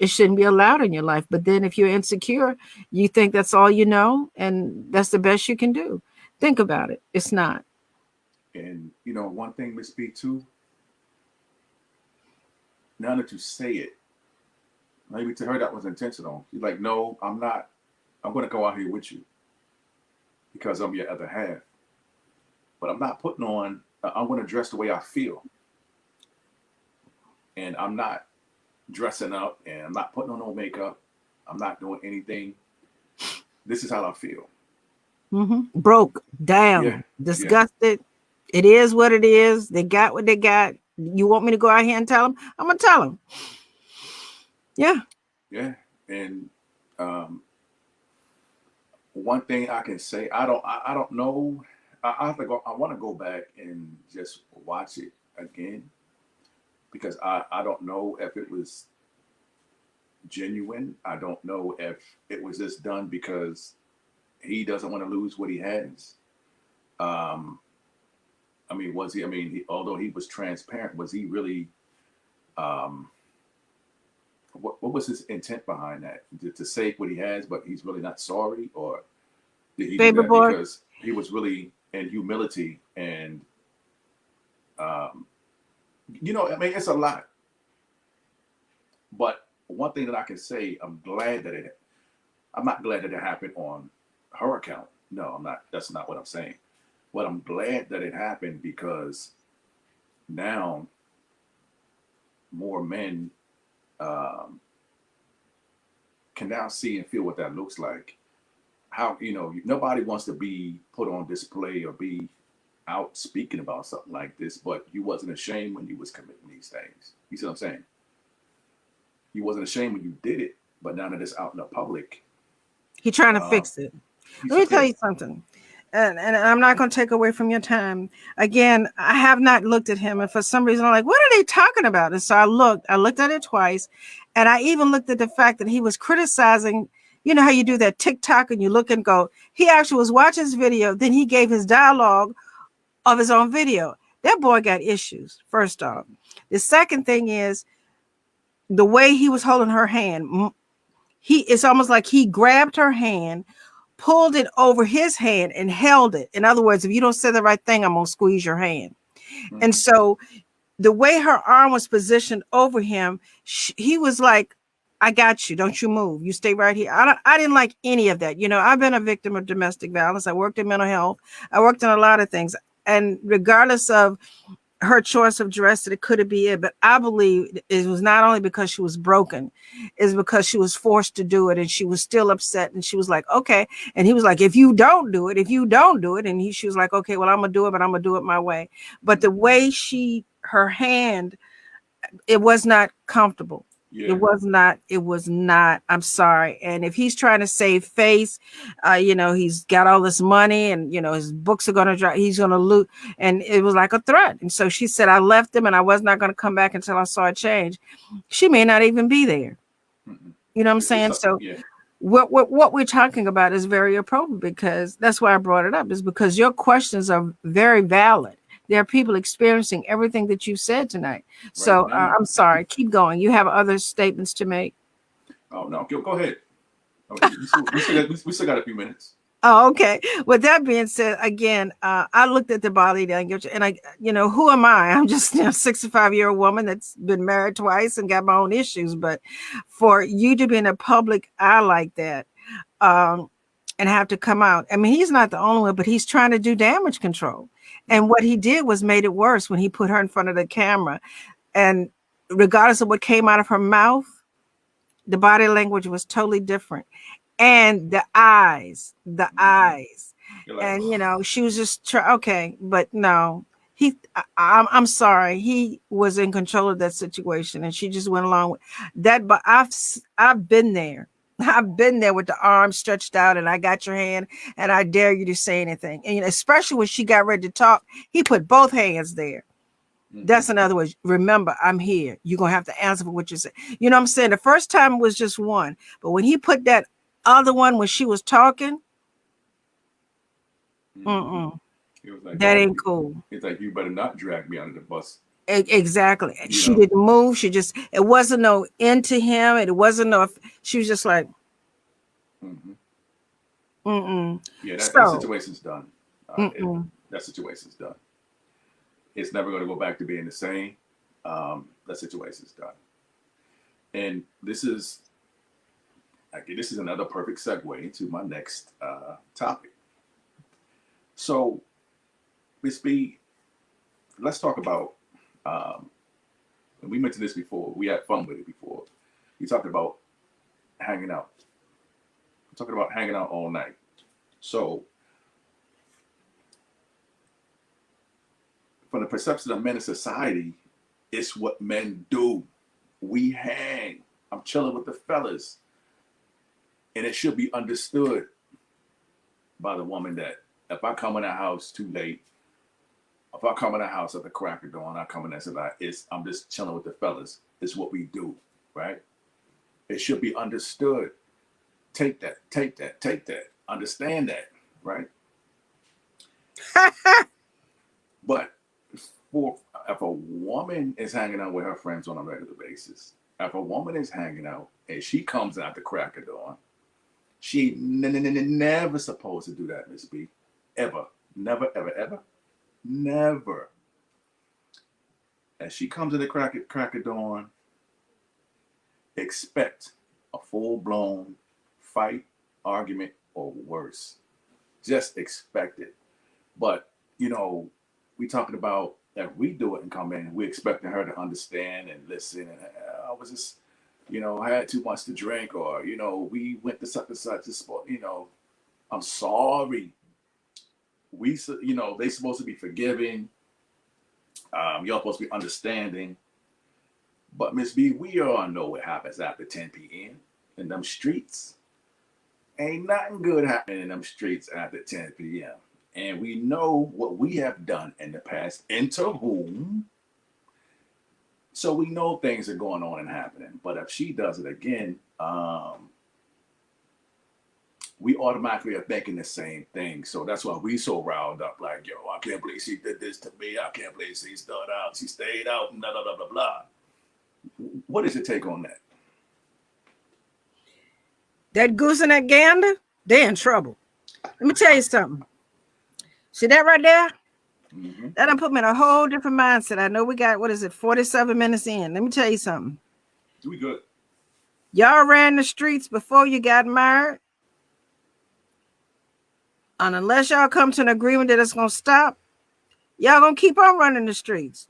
it shouldn't be allowed in your life. But then if you're insecure, you think that's all you know, and that's the best you can do. Think about it. It's not. And, one thing, Miss B, too, now that you say it, maybe to her that was intentional. She's like, no, I'm not. I'm going to go out here with you because I'm your other half. but I'm not putting on. I'm going to dress the way I feel, and I'm not dressing up, and I'm not putting on no makeup. I'm not doing anything. This is how I feel. Broke Yeah, down, yeah, disgusted. It is what it is. They got what they got. You want me to go out here and tell them? I'm gonna tell them. Yeah. yeah. And um, one thing I can say, I don't know. I have to go. I want to go back and just watch it again because I don't know if it was genuine. I don't know if it was just done because he doesn't want to lose what he has. Um, I mean, was he? I mean, although he was transparent, was he really? Um, what was his intent behind that? To say what he has, but he's really not sorry, or did he do Baby that boy. because he was really in humility and, um, I mean, it's a lot. But one thing that I can say, I'm glad that it. I'm not glad that it happened on her account. No, I'm not. That's not what I'm saying. But I'm glad that it happened because now more men um, can now see and feel what that looks like. How nobody wants to be put on display or be out speaking about something like this, but you wasn't ashamed when you was committing these things. You see what I'm saying? You wasn't ashamed when you did it, but now that it's out in the public, He trying to uh, fix it. he's Let me tell yeah. you something. And I'm not going to take away from your time. Again, I have not looked at him. And for some reason, I'm like, what are they talking about? And so I looked at it twice. And I even looked at the fact that he was criticizing, you know how you do that TikTok and you look and go, he actually was watching his video. Then he gave his dialogue of his own video. That boy got issues, first off. The second thing is the way he was holding her hand. It's almost like he grabbed her hand, pulled it over his hand and held it. In other words, if you don't say the right thing, I'm going to squeeze your hand. And Mm-hmm. so the way her arm was positioned over him, he was like, I got you. Don't you move. You stay right here. I didn't like any of that. I've been a victim of domestic violence. I worked in mental health. I worked in a lot of things. And regardless of her choice of dress, that it could be it, but I believe it was not only because she was broken, is because she was forced to do it, and she was still upset, and she was like, okay. And he was like, if you don't do it, and she was like, okay, well, I'm gonna do it, but I'm gonna do it my way. But the way her hand, it was not comfortable. It Yeah. was not. It was not. I'm sorry. And if he's trying to save face, he's got all this money, and his books are going to drop. He's going to loot, and it was like a threat. And so she said, "I left him, and I was not going to come back until I saw a change." She may not even be there. Mm-hmm. You know what I'm saying? So Yeah. what we're talking about is very appropriate, because that's why I brought it up, is because your questions are very valid. There are people experiencing everything that you said tonight. Right So now. I'm sorry. Keep going. You have other statements to make. Oh no, go ahead. Okay, we still got a few minutes. Oh, okay. With that being said, again, I looked at the body language, and who am I? I'm just a 65-year-old woman that's been married twice and got my own issues. But for you to be in a public eye like that, um, and have to come out. I mean, he's not the only one, but he's trying to do damage control. And Mm-hmm. what he did was made it worse when he put her in front of the camera. And regardless of what came out of her mouth, the body language was totally different. And the eyes, Mm-hmm. You're like, and she was just okay, but no, I'm sorry, he was in control of that situation, and she just went along with that. But I've been there. I've been there with the arm stretched out, and I got your hand, and I dare you to say anything. And especially when she got ready to talk, he put both hands there. mm-hmm. That's in other words, remember, I'm here. You're going to have to answer for what you say. You know what I'm saying? The first time was just one. But when he put that other one when she was talking, Mm-hmm. It was like that ain't cool. it's like you better not drag me under the bus. Exactly. You She know. didn't move. It wasn't no into him. It wasn't no, she was just like, Mm-hmm. mm-mm. Yeah, that So, situation's done. mm-mm. That situation's done. It's never going to go back to being the same. That situation's done. And this is another perfect segue into my next topic. So Miss B, let's talk about. And we mentioned this before. We had fun with it before. You talked about hanging out. We're talking about hanging out all night. So, from the perception of men in society, it's what men do. We hang. I'm chilling with the fellas. And it should be understood by the woman that if I come in the house too late, if I come in the house at the crack of dawn, I come in and say, I'm just chilling with the fellas. It's what we do, right? It should be understood. Take that, take that, take that. Understand that, right? But if a woman is hanging out with her friends on a regular basis, if a woman is hanging out and she comes out the crack of dawn, she never supposed to do that, Miss B. Ever. Never, ever, ever. Never. As she comes in the crack of dawn, expect a full-blown fight, argument, or worse. Just expect it. But, we talking about that we do it and come in, we expecting her to understand and listen. And I was just, I had too much to drink, or, we went to such and such a spot, I'm sorry. They supposed to be forgiving. Y'all supposed to be understanding. But Miss B, we all know what happens after 10 p.m. in them streets. Ain't nothing good happening in them streets after 10 p.m. And we know what we have done in the past, into whom. So we know things are going on and happening. But if she does it again, we automatically are thinking the same thing. So that's why we so riled up, like, yo, I can't believe she did this to me. I can't believe she started out. She stayed out, and blah, blah, blah, blah, blah. What is your take on that? That Goose and that Gander, they're in trouble. Let me tell you something. See that right there? Mm-hmm. That done put me in a whole different mindset. I know we got, 47 minutes in. Let me tell you something. We good. Y'all ran the streets before you got married. And unless y'all come to an agreement that it's going to stop, y'all going to keep on running the streets.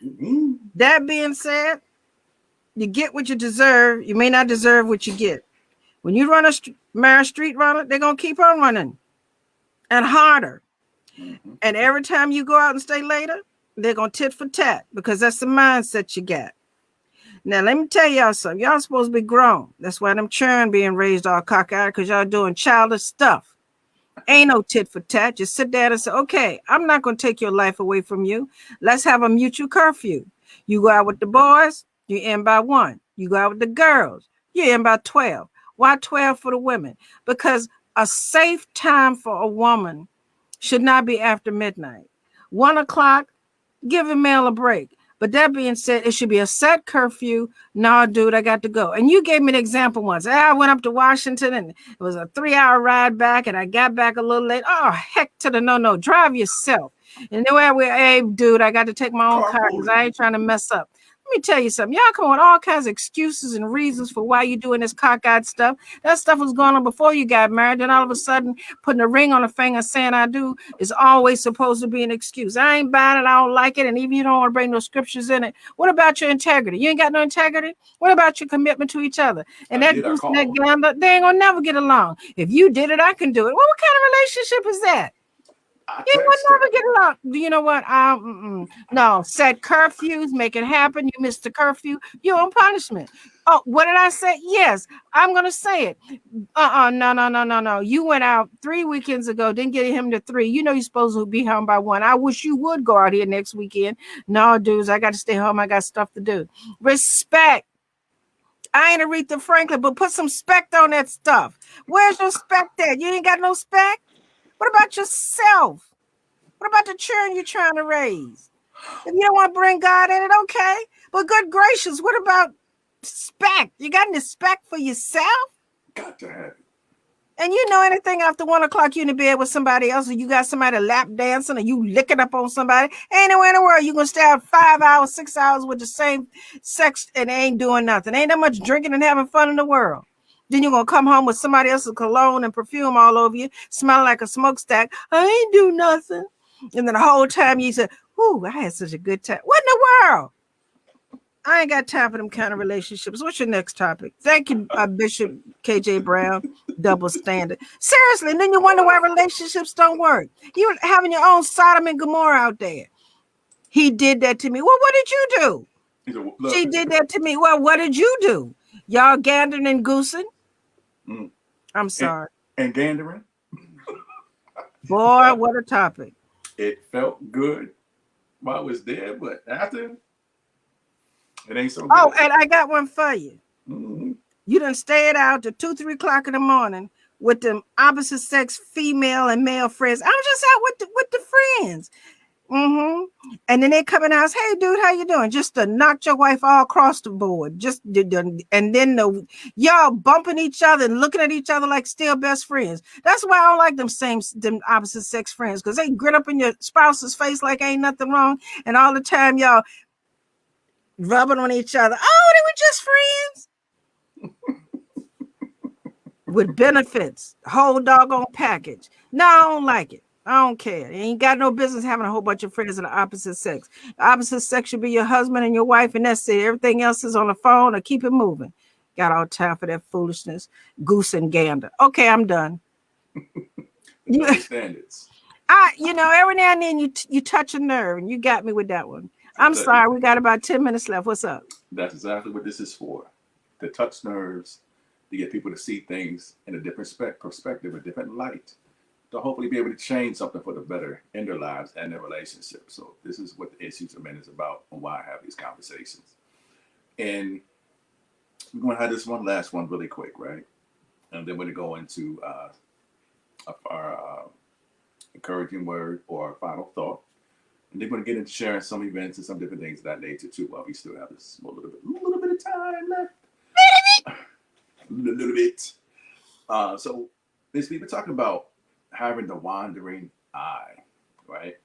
Mm-hmm. That being said, you get what you deserve. You may not deserve what you get. When you run marry street runner, they're going to keep on running and harder. Mm-hmm. And every time you go out and stay later, they're going to tit for tat because that's the mindset you got. Now, let me tell y'all something. Y'all supposed to be grown. That's why them children being raised all cockeyed because y'all doing childish stuff. Ain't no tit for tat. Just sit down and say, okay, I'm not going to take your life away from you. Let's have a mutual curfew. You go out with the boys, you end by 1. You go out with the girls, you end by 12. Why 12 for the women? Because a safe time for a woman should not be after midnight. 1 o'clock, give a male a break. But that being said, it should be a set curfew. No, dude, I got to go. And you gave me an example once. I went up to Washington and it was a 3-hour ride back and I got back a little late. Oh, heck to the no. Drive yourself. And the way hey, dude, I got to take my own car because I ain't trying to mess up. Let me tell you something. Y'all come with all kinds of excuses and reasons for why you're doing this cockeyed stuff. That stuff was going on before you got married. Then all of a sudden, putting a ring on a finger saying I do is always supposed to be an excuse. I ain't buying it. I don't like it. And even you don't want to bring no scriptures in it. What about your integrity? You ain't got no integrity? What about your commitment to each other? And that Goose and that Gander, they ain't going to never get along. If you did it, I can do it. Well, what kind of relationship is that? You will never get along. You know what? No, set curfews, make it happen. You missed the curfew, you're on punishment. Oh, what did I say? Yes, I'm going to say it. No. You went out 3 weekends ago, didn't get him to 3. You know you're supposed to be home by 1. I wish you would go out here next weekend. No, dudes, I got to stay home. I got stuff to do. Respect. I ain't Aretha Franklin, but put some spect on that stuff. Where's your spect at? You ain't got no spect? What about yourself? What about the children you're trying to raise? If you don't want to bring God in it, okay. But good gracious, what about respect? You got any respect for yourself? Got to have it. And you know anything after 1 o'clock, you in the bed with somebody else, or you got somebody lap dancing, or you licking up on somebody. Ain't nowhere in the world you gonna stay out 5 hours, 6 hours with the same sex and ain't doing nothing. Ain't that much drinking and having fun in the world. Then you're going to come home with somebody else's cologne and perfume all over you, smelling like a smokestack. I ain't do nothing. And then the whole time you said, "Ooh, I had such a good time." What in the world? I ain't got time for them kind of relationships. What's your next topic? Thank you, Bishop KJ Brown. Double standard. Seriously, and then you wonder why relationships don't work. You having your own Sodom and Gomorrah out there. He did that to me. Well, what did you do? He said, She look. did that to me. Well, what did you do? Y'all gandering and goosing? Mm. I'm sorry. And gandering. Boy, what a topic. It felt good while I was there, but after, it ain't so Oh, good. and I got one for you. Mm-hmm. You done stayed out to 2, 3 o'clock in the morning with them opposite sex female and male friends. I'm just out with the friends. And then they come in the house, "Hey dude, how you doing?" Just to knock your wife all across the board. And then y'all bumping each other and looking at each other like still best friends. That's why I don't like them opposite sex friends, because they grin up in your spouse's face like ain't nothing wrong, and all the time y'all rubbing on each other. Oh, they were just friends. With benefits, whole doggone package. No, I don't like it. I don't care. You ain't got no business having a whole bunch of friends of the opposite sex. The opposite sex should be your husband and your wife, and that's it. Everything else is on the phone or keep it moving. Got all time for that foolishness. Goose and gander. Okay, I'm done. The double standards. Every now and then you touch a nerve, and you got me with that one. I'm sorry. We got about 10 minutes left. What's up? That's exactly what this is for. To touch nerves, to get people to see things in a different perspective, a different light, to hopefully be able to change something for the better in their lives and their relationships. So this is what the Issues of Men is about, and why I have these conversations. And we're going to have this one last one really quick, right? And then we're going to go into our encouraging word or final thought. And they're going to get into sharing some events and some different things of that nature too, while we still have this little bit of time left. A little bit. So this we've been talking about having the wandering eye, right?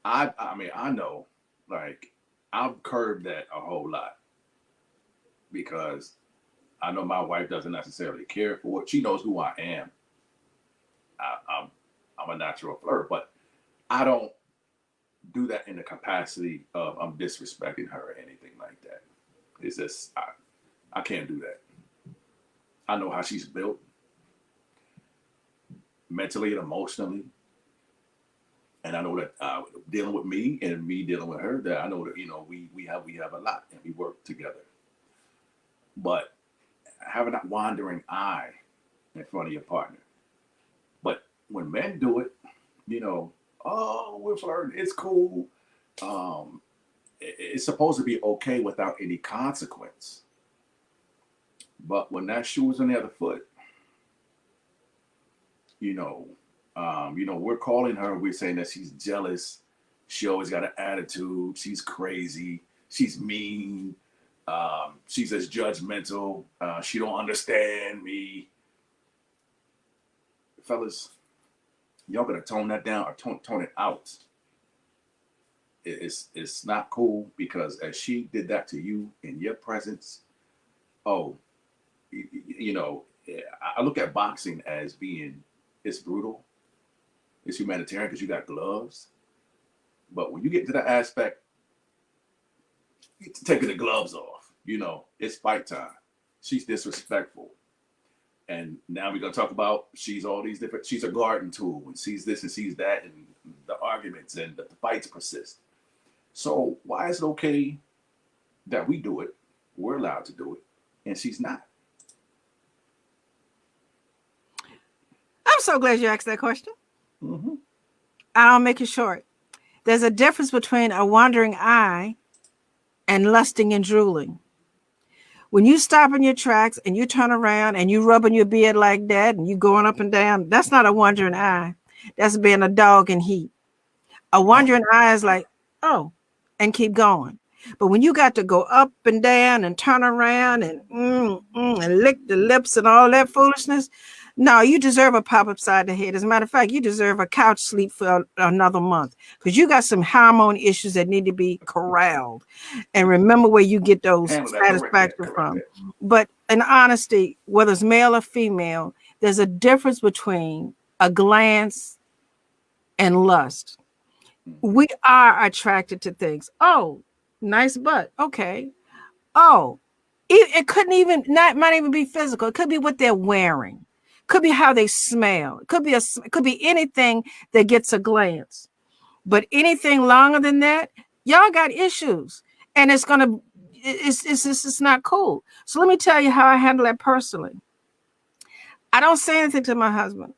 I mean, I know, like, I've curbed that a whole lot because I know my wife doesn't necessarily care for it. She knows who I am. I'm a natural flirt, but I don't do that in the capacity of I'm disrespecting her or anything like that. It's just I can't do that. I know how she's built mentally and emotionally, and I know that dealing with me and me dealing with her, that I know that we have a lot and we work together. But having that wandering eye in front of your partner. But when men do it, oh, we're flirting, it's cool. Um, it's supposed to be okay without any consequence. But when that shoe is on the other foot, you know, we're calling her. We're saying that she's jealous. She always got an attitude. She's crazy. She's mean. She's as judgmental. She don't understand me, fellas. Y'all gotta tone that down or tone it out. It's not cool because as she did that to you in your presence, oh, I look at boxing as being it's brutal, it's humanitarian because you got gloves. But when you get to that aspect, taking the gloves off, it's fight time. She's disrespectful. And now we're gonna talk about she's all these different. She's a garden tool, and sees this and sees that, and the arguments and the fights persist. So why is it okay that we do it? We're allowed to do it, and she's not. I'm so glad you asked that question. Mm-hmm. I'll make it short. There's a difference between a wandering eye and lusting and drooling. When you stop in your tracks and you turn around and you rubbing your beard like that and you going up and down, that's not a wandering eye. That's being a dog in heat. A wandering eye is like, oh, and keep going. But when you got to go up and down and turn around and lick the lips and all that foolishness, no, you deserve a pop upside the head. As a matter of fact, you deserve a couch sleep for another month because you got some hormone issues that need to be corralled. And remember where you get those satisfaction from. But in honesty, whether it's male or female, there's a difference between a glance and lust. We are attracted to things. Oh, nice butt. Okay. Oh, it couldn't even might even be physical. It could be what they're wearing. Could be how they smell. It could be anything that gets a glance. But anything longer than that, y'all got issues, and it's not cool. So let me tell you how I handle that personally. I don't say anything to my husband,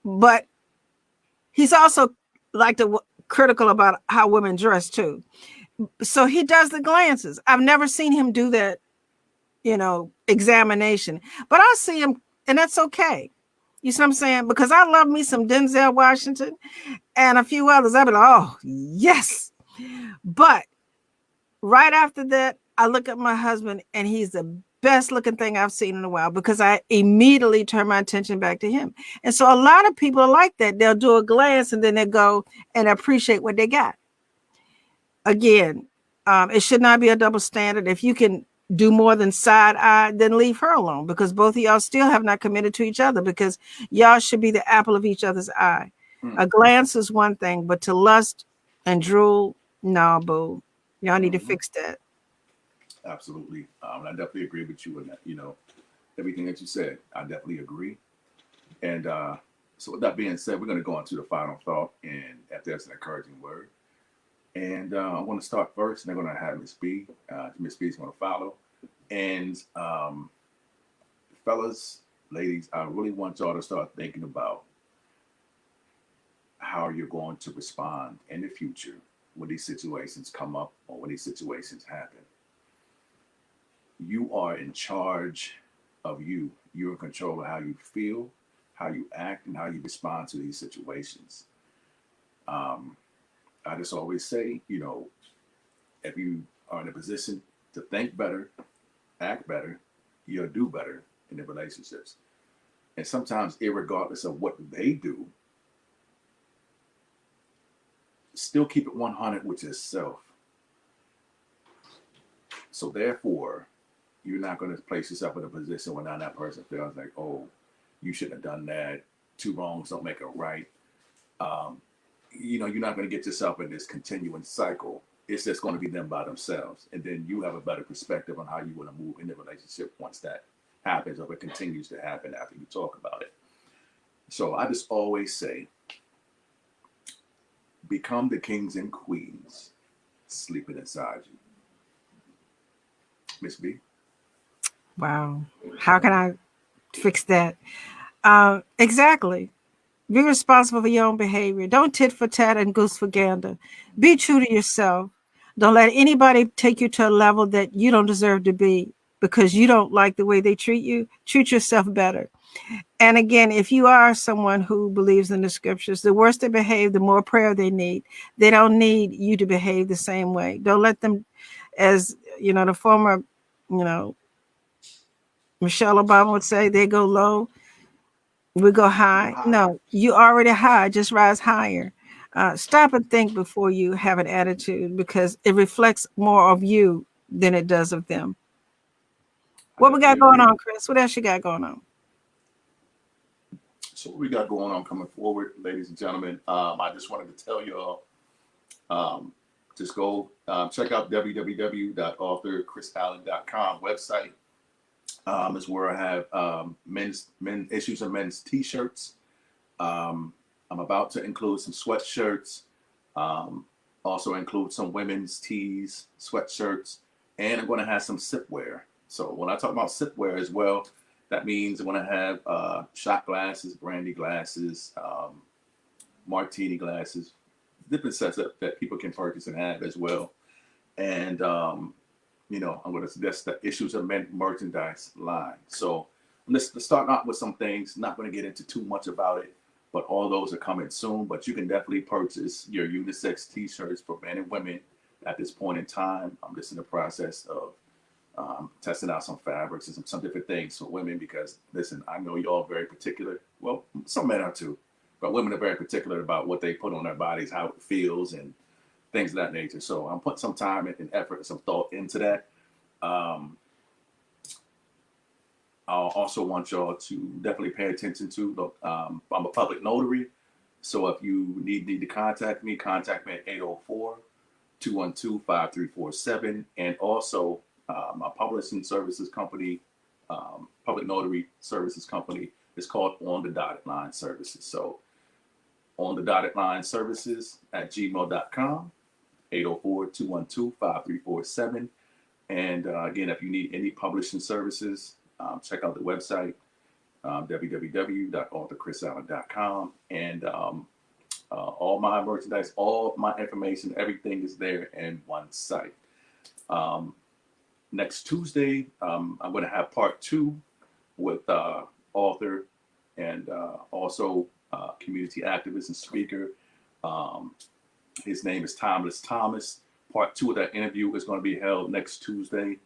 but he's also like critical about how women dress too. So he does the glances. I've never seen him do that, examination, but I see him, and that's okay. You see what I'm saying? Because I love me some Denzel Washington and a few others. I'd be like, oh, yes. But right after that, I look at my husband, and he's the best looking thing I've seen in a while, because I immediately turn my attention back to him. And so a lot of people are like that. They'll do a glance and then they go and appreciate what they got. Again, it should not be a double standard. If you can do more than side eye, then leave her alone, because both of y'all still have not committed to each other, because y'all should be the apple of each other's eye. A glance is one thing, but to lust and drool, no, boo. Y'all need to fix that. Absolutely. I definitely agree with you in that, everything that you said. I definitely agree. And so with that being said, we're going to go on to the final thought, and if there's an encouraging word. And I want to start first, and they're going to have Miss B. Miss B is going to follow. And fellas, ladies, I really want y'all to start thinking about how you're going to respond in the future when these situations come up or when these situations happen. You are in charge of you. You're in control of how you feel, how you act, and how you respond to these situations. I just always say, if you are in a position to think better, act better, you'll do better in the relationships. And sometimes, irregardless of what they do, still keep it 100 with yourself. So therefore, you're not going to place yourself in a position where now that person feels like, oh, you shouldn't have done that. Two wrongs don't make a right. You're not going to get yourself in this continuing cycle. It's just going to be them by themselves. And then you have a better perspective on how you want to move in the relationship once that happens, or it continues to happen after you talk about it. So I just always say, become the kings and queens sleeping inside you. Miss B? Wow. How can I fix that? Exactly. Be responsible for your own behavior. Don't tit for tat and goose for gander. Be true to yourself. Don't let anybody take you to a level that you don't deserve to be because you don't like the way they treat you. Treat yourself better. And again, if you are someone who believes in the scriptures, the worse they behave, the more prayer they need. They don't need you to behave the same way. Don't let them, as the former, you know, Michelle Obama would say, they go low, we go high. No, you already high, just rise higher. Stop and think before you have an attitude, because it reflects more of you than it does of them. I What we got definitely going agree. on, Chris? What else you got going on? So what we got going on coming forward, ladies and gentlemen, I just wanted to tell y'all, just go check out www.authorchrisallen.com website. Is where I have men issues of men's t-shirts. I'm about to include some sweatshirts. Um, Also include some women's tees, sweatshirts, and I'm going to have some sipware. So when I talk about sipware as well, that means I'm going to have shot glasses, brandy glasses, martini glasses, different sets that people can purchase and have as well. And I'm going to suggest the Issues of Men merchandise line. So let's start out with some things. Not going to get into too much about it, but all those are coming soon. But you can definitely purchase your unisex T-shirts for men and women at this point in time. I'm just in the process of testing out some fabrics and some different things for women because, listen, I know y'all very particular. Well, some men are too, but women are very particular about what they put on their bodies, how it feels, and things of that nature. So I'm putting some time and effort and some thought into that. Um, I'll also want y'all to definitely pay attention to. I'm a public notary, So if you need to contact me at 804-212-5347. And also my publishing services company, public notary services company, is called On the Dotted Line Services. So on the dotted line services at gmail.com, 804-212-5347. And again, if you need any publishing services, check out the website, www.authorchrisallen.com. And all my merchandise, all my information, everything is there in one site. Next Tuesday, I'm going to have part 2 with author and also community activist and speaker. His name is Timeless Thomas. Part 2 of that interview is going to be held next Tuesday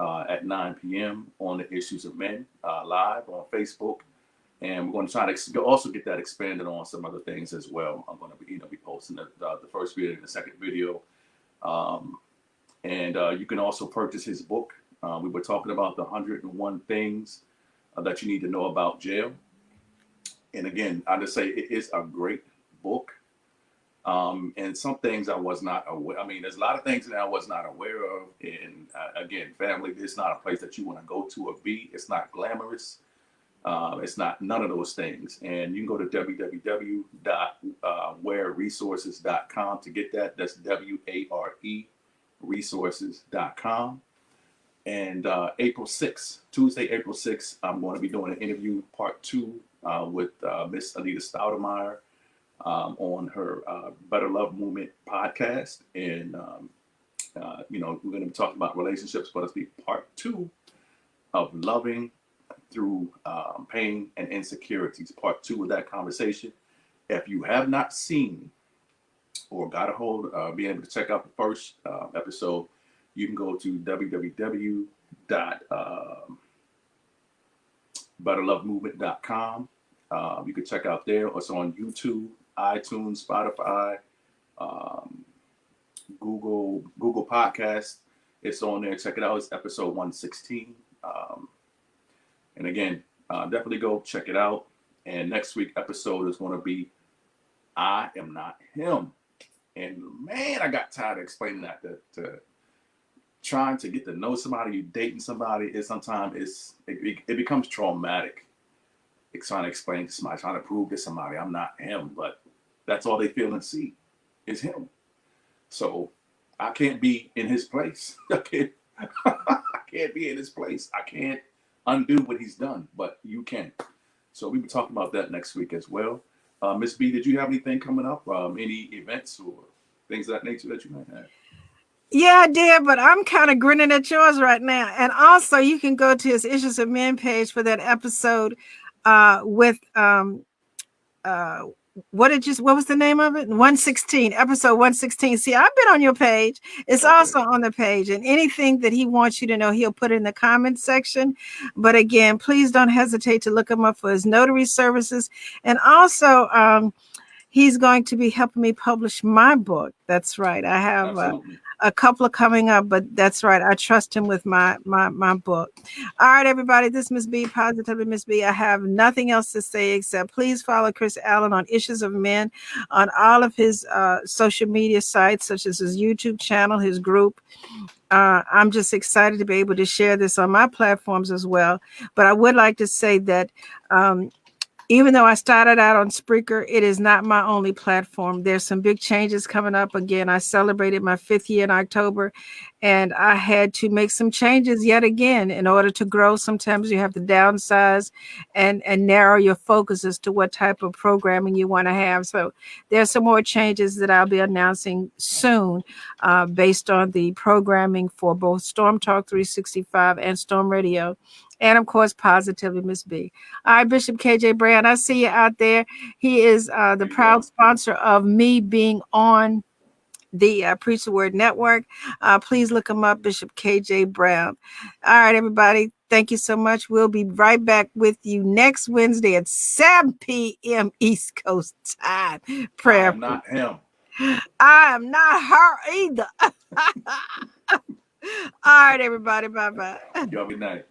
at 9 p.m. on the Issues of Men live on Facebook. And we're going to try to also get that expanded on some other things as well. I'm going to be posting the first video and the second video. And you can also purchase his book. We were talking about the 101 things that you need to know about jail. And again, I just say it is a great book. And some things I was not aware. I mean, there's a lot of things that I was not aware of. And again, family, it's not a place that you want to go to or be. It's not glamorous. It's not none of those things. And you can go to www.wareresources.com to get that. That's WARE resources.com. And April 6th, Tuesday, April 6th, I'm going to be doing an interview part 2 with Miss Anita Stoudemeyer on her Better Love Movement podcast. And, we're going to be talking about relationships, but it's be part 2 of loving through pain and insecurities, part 2 of that conversation. If you have not seen or got a hold of being able to check out the first episode, you can go to www.betterlovemovement.com. You can check out there. It's on YouTube, iTunes, Spotify, Google Podcasts. It's on there. Check it out. It's episode 116. And again, definitely go check it out. And next week episode is going to be I Am Not Him. And man, I got tired of explaining that to trying to get to know somebody, you dating somebody, is sometimes it becomes traumatic. It's trying to explain to somebody, trying to prove to somebody I'm not him, but that's all they feel and see is him. So I can't be in his place. I can't be in his place. I can't undo what he's done, but you can. So we'll be talking about that next week as well. Miss B, did you have anything coming up? Any events or things of that nature that you might have? Yeah, I did, but I'm kind of grinning at yours right now. And also, you can go to his Issues of Men page for that episode with what was the name of it? 116, episode 116. See, I've been on your page. It's also on the page, and anything that he wants you to know, he'll put in the comment section. But again, please don't hesitate to look him up for his notary services. And also, he's going to be helping me publish my book. That's right. I have a couple of coming up, but that's right. I trust him with my book. All right, everybody. This is Miss B, Positively Miss B. I have nothing else to say except please follow Chris Allen on Issues of Men on all of his social media sites, such as his YouTube channel, his group. I'm just excited to be able to share this on my platforms as well. But I would like to say that even though I started out on Spreaker, it is not my only platform. There's some big changes coming up. Again, I celebrated my 5th year in October, and I had to make some changes yet again in order to grow. Sometimes you have to downsize and narrow your focus as to what type of programming you want to have. So there's some more changes that I'll be announcing soon based on the programming for both Storm Talk 365 and Storm Radio. And of course, Positively Miss B. All right, Bishop KJ Brown, I see you out there. He is the proud sponsor of me being on the Preach the Word Network. Please look him up, Bishop KJ Brown. All right, everybody. Thank you so much. We'll be right back with you next Wednesday at 7 p.m. East Coast time. Prayer. I'm not him. I am not her either. All right, everybody. Bye-bye. Y'all good night.